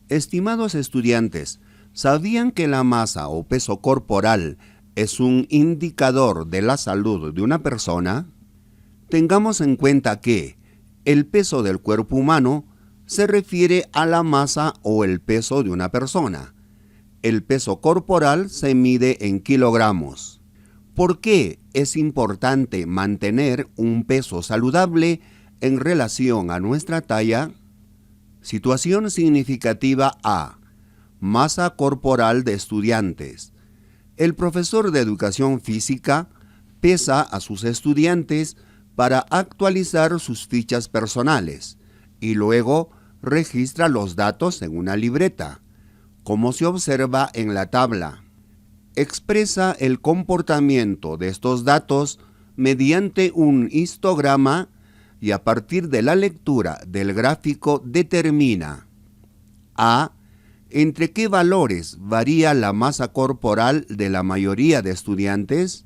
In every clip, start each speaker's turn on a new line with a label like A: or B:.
A: Estimados estudiantes, ¿sabían que la masa o peso corporal es un indicador de la salud de una persona? Tengamos en cuenta que el peso del cuerpo humano se refiere a la masa o el peso de una persona. El peso corporal se mide en kilogramos. ¿Por qué es importante mantener un peso saludable en relación a nuestra talla? Situación significativa A. Masa corporal de estudiantes. El profesor de educación física pesa a sus estudiantes para actualizar sus fichas personales y luego registra los datos en una libreta, como se observa en la tabla. Expresa el comportamiento de estos datos mediante un histograma y a partir de la lectura del gráfico determina A. ¿Entre qué valores varía la masa corporal de la mayoría de estudiantes?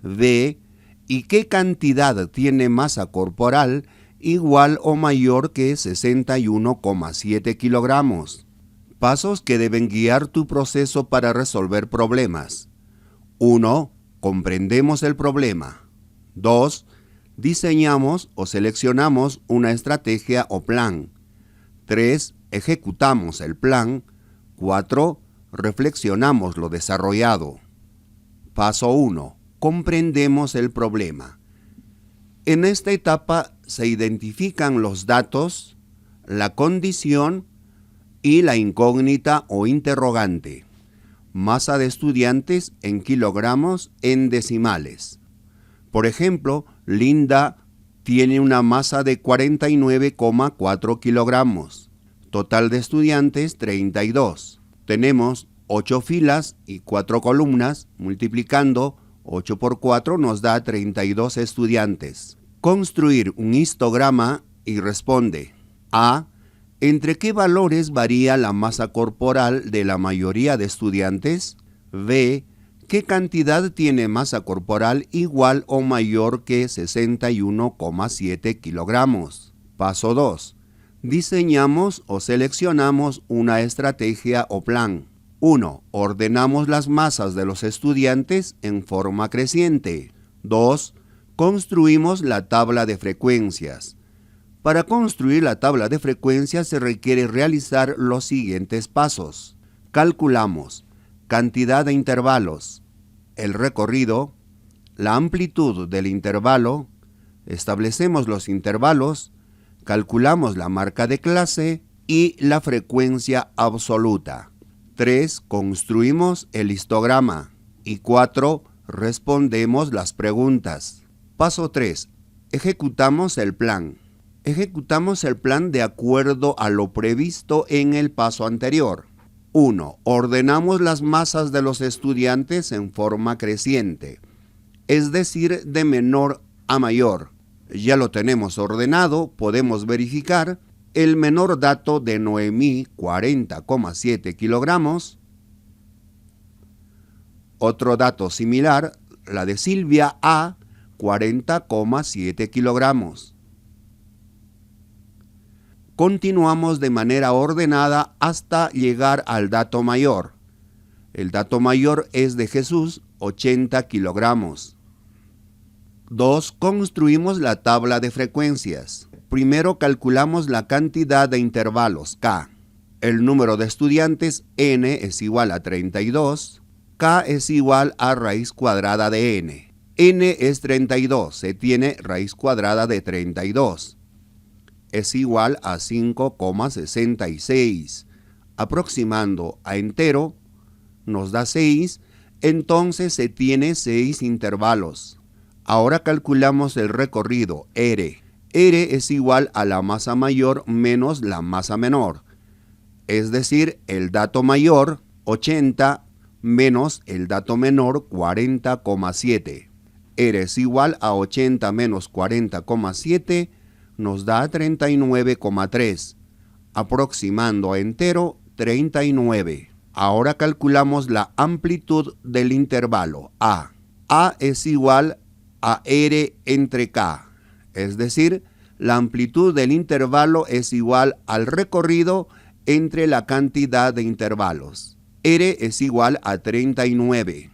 A: B. ¿Y qué cantidad tiene masa corporal igual o mayor que 61,7 kilogramos? Pasos que deben guiar tu proceso para resolver problemas. 1. Comprendemos el problema. 2. Diseñamos o seleccionamos una estrategia o plan. 3. Ejecutamos el plan. 4. Reflexionamos lo desarrollado. Paso 1. Comprendemos el problema. En esta etapa se identifican los datos, la condición y la incógnita o interrogante. Masa de estudiantes en kilogramos en decimales. Por ejemplo, Linda tiene una masa de 49,4 kilogramos. Total de estudiantes, 32. Tenemos 8 filas y 4 columnas, multiplicando 8 por 4 nos da 32 estudiantes. Construir un histograma y responde. A. ¿Entre qué valores varía la masa corporal de la mayoría de estudiantes? B. ¿Qué cantidad tiene masa corporal igual o mayor que 61,7 kilogramos? Paso 2. Diseñamos o seleccionamos una estrategia o plan. 1. Ordenamos las masas de los estudiantes en forma creciente. 2. Construimos la tabla de frecuencias. Para construir la tabla de frecuencias se requiere realizar los siguientes pasos. Calculamos cantidad de intervalos, el recorrido, la amplitud del intervalo, establecemos los intervalos, calculamos la marca de clase y la frecuencia absoluta. 3. Construimos el histograma. Y 4. Respondemos las preguntas. Paso 3. Ejecutamos el plan. Ejecutamos el plan de acuerdo a lo previsto en el paso anterior. 1. Ordenamos las masas de los estudiantes en forma creciente, es decir, de menor a mayor. Ya lo tenemos ordenado, podemos verificar el menor dato de Noemí, 40,7 kilogramos. Otro dato similar, la de Silvia A, 40,7 kilogramos. Continuamos de manera ordenada hasta llegar al dato mayor. El dato mayor es de Jesús, 80 kilogramos. 2. Construimos la tabla de frecuencias. Primero calculamos la cantidad de intervalos, K. El número de estudiantes, N, es igual a 32. K es igual a raíz cuadrada de N. N es 32, se tiene raíz cuadrada de 32. Es igual a 5,66. Aproximando a entero, nos da 6, entonces se tiene 6 intervalos. Ahora calculamos el recorrido, R. R es igual a la masa mayor menos la masa menor. Es decir, el dato mayor, 80, menos el dato menor, 40,7. R es igual a 80 menos 40,7, nos da 39,3. aproximando a entero 39. Ahora calculamos la amplitud del intervalo A. A es igual a R entre K, es decir, la amplitud del intervalo es igual al recorrido entre la cantidad de intervalos. R es igual a 39.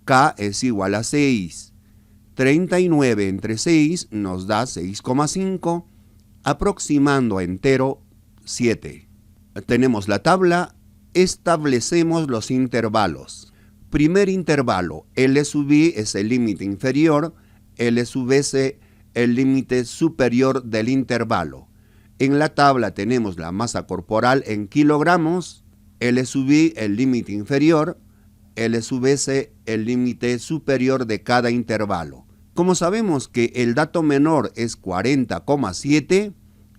A: K es igual a 6. 39 entre 6 nos da 6,5, aproximando a entero 7. Tenemos la tabla, establecemos los intervalos. Primer intervalo, L sub I es el límite inferior, L sub S el límite superior del intervalo. En la tabla tenemos la masa corporal en kilogramos, L sub I el límite inferior, L sub S el límite superior de cada intervalo. Como sabemos que el dato menor es 40,7,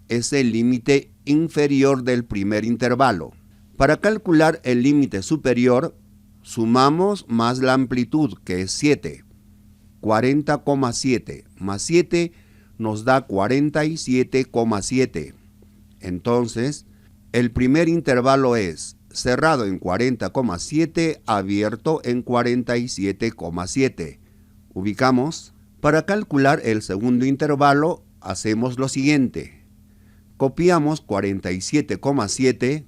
A: es el límite inferior del primer intervalo. Para calcular el límite superior, sumamos más la amplitud, que es 7. 40,7 más 7 nos da 47,7. Entonces, el primer intervalo es cerrado en 40,7, abierto en 47,7. Ubicamos. Para calcular el segundo intervalo, hacemos lo siguiente. Copiamos 47,7,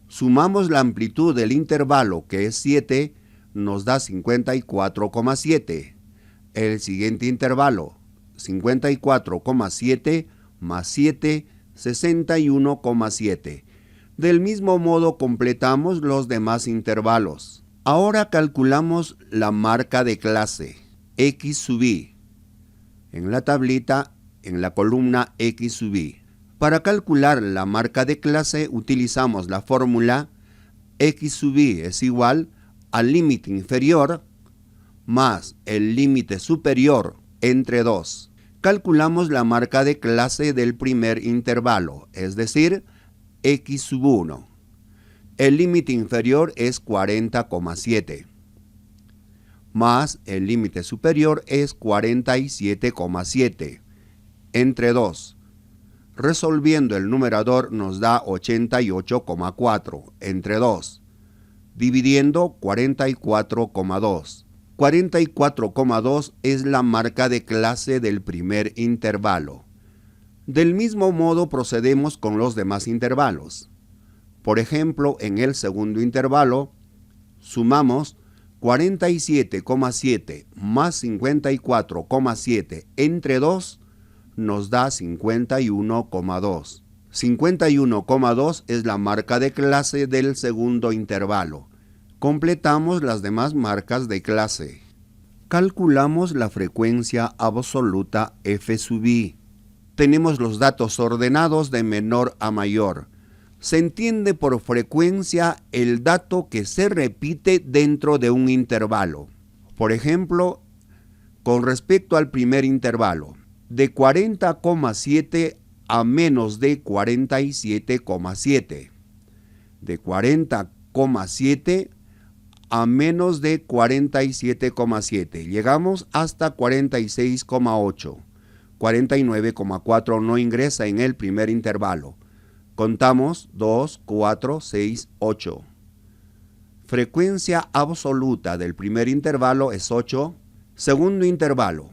A: sumamos la amplitud del intervalo, que es 7, nos da 54,7. El siguiente intervalo, 54,7 más 7, 61,7. Del mismo modo completamos los demás intervalos. Ahora calculamos la marca de clase, X sub I. En la tablita, en la columna X sub I. Para calcular la marca de clase utilizamos la fórmula X sub I es igual al límite inferior más el límite superior entre 2. Calculamos la marca de clase del primer intervalo, es decir, X sub 1. El límite inferior es 40,7. Más el límite superior es 47,7. Entre 2. Resolviendo el numerador nos da 88,4 entre 2, dividiendo 44,2. 44,2 es la marca de clase del primer intervalo. Del mismo modo procedemos con los demás intervalos. Por ejemplo, en el segundo intervalo, sumamos 47,7 más 54,7 entre 2, nos da 51,2. 51,2 es la marca de clase del segundo intervalo. Completamos las demás marcas de clase. Calculamos la frecuencia absoluta F sub I. Tenemos los datos ordenados de menor a mayor. Se entiende por frecuencia el dato que se repite dentro de un intervalo. Por ejemplo, con respecto al primer intervalo, de 40,7 a menos de 47,7. De 40,7 a menos de 47,7. Llegamos hasta 46,8. 49,4 no ingresa en el primer intervalo. Contamos 2, 4, 6, 8. Frecuencia absoluta del primer intervalo es 8. Segundo intervalo.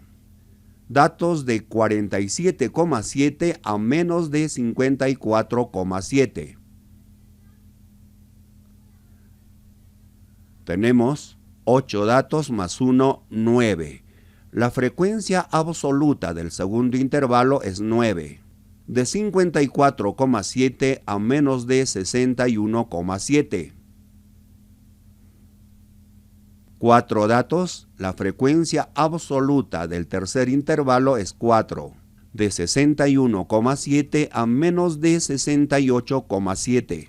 A: Datos de 47,7 a menos de 54,7. Tenemos 8 datos más 1, 9. La frecuencia absoluta del segundo intervalo es 9. De 54,7 a menos de 61,7. 4 datos, la frecuencia absoluta del tercer intervalo es 4. De 61,7 a menos de 68,7.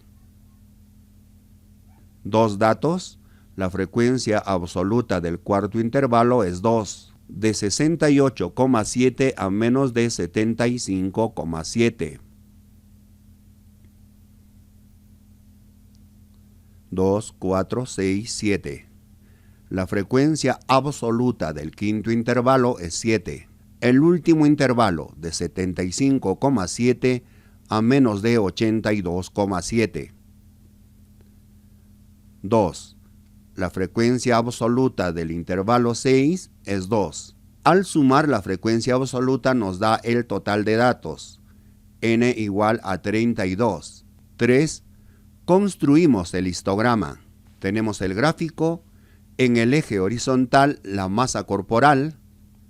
A: 2 datos, la frecuencia absoluta del cuarto intervalo es 2. De 68,7 a menos de 75,7. 2, 4, 6, 7. La frecuencia absoluta del quinto intervalo es 7. El último intervalo de 75,7 a menos de 82,7. 2. La frecuencia absoluta del intervalo 6 es 2. Al sumar la frecuencia absoluta nos da el total de datos, n igual a 32. 3. Construimos el histograma. Tenemos el gráfico, en el eje horizontal la masa corporal,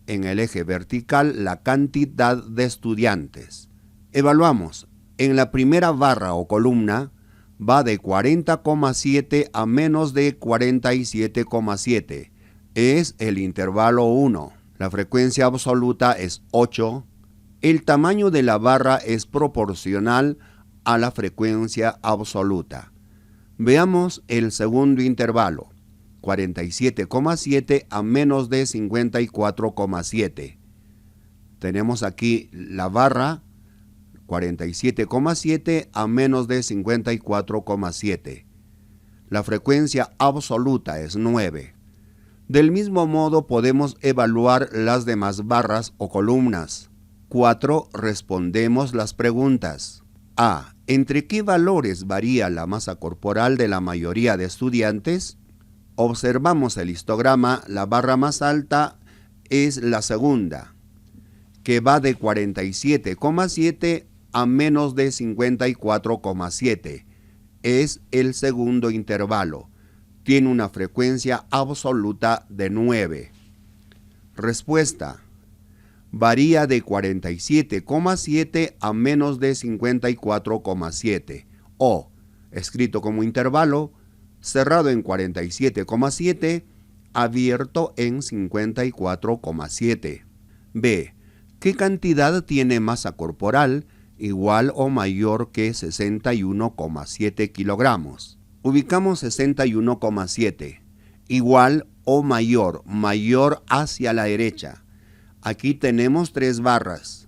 A: en el eje vertical la cantidad de estudiantes. Evaluamos. En la primera barra o columna va de 40,7 a menos de 47,7. Es el intervalo 1. La frecuencia absoluta es 8. El tamaño de la barra es proporcional a la frecuencia absoluta. Veamos el segundo intervalo. 47,7 a menos de 54,7. Tenemos aquí la barra 47,7 a menos de 54,7. La frecuencia absoluta es 9. Del mismo modo podemos evaluar las demás barras o columnas. 4. Respondemos las preguntas. A. ¿Entre qué valores varía la masa corporal de la mayoría de estudiantes? Observamos el histograma, la barra más alta es la segunda, que va de 47,7 a menos de 54,7. Es el segundo intervalo. Tiene una frecuencia absoluta de 9. Respuesta. Varía de 47,7 a menos de 54,7. O, escrito como intervalo, cerrado en 47,7, abierto en 54,7. B. ¿Qué cantidad tiene masa corporal igual o mayor que 61,7 kilogramos? Ubicamos 61,7, igual o mayor, mayor hacia la derecha. Aquí tenemos 3 barras,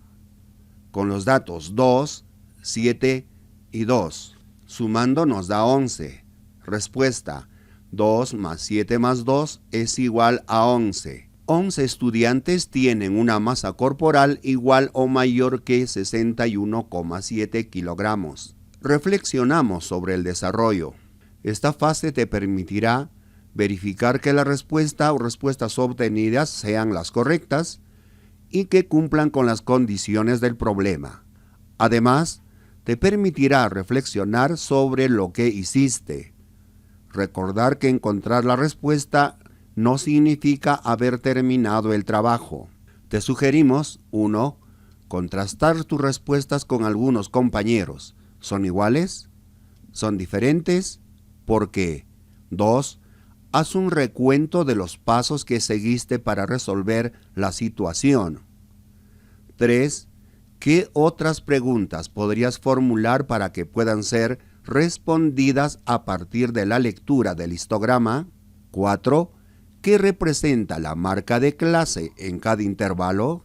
A: con los datos 2, 7 y 2. Sumando nos da 11. Respuesta: 2 más 7 más 2 es igual a 11. 11 estudiantes tienen una masa corporal igual o mayor que 61,7 kilogramos. Reflexionamos sobre el desarrollo. Esta fase te permitirá verificar que la respuesta o respuestas obtenidas sean las correctas y que cumplan con las condiciones del problema. Además, te permitirá reflexionar sobre lo que hiciste. Recordar que encontrar la respuesta no significa haber terminado el trabajo. Te sugerimos: 1. Contrastar tus respuestas con algunos compañeros. ¿Son iguales? ¿Son diferentes? ¿Por qué? 2. Haz un recuento de los pasos que seguiste para resolver la situación. 3. ¿Qué otras preguntas podrías formular para que puedan ser respondidas a partir de la lectura del histograma? 4. ¿Qué representa la marca de clase en cada intervalo?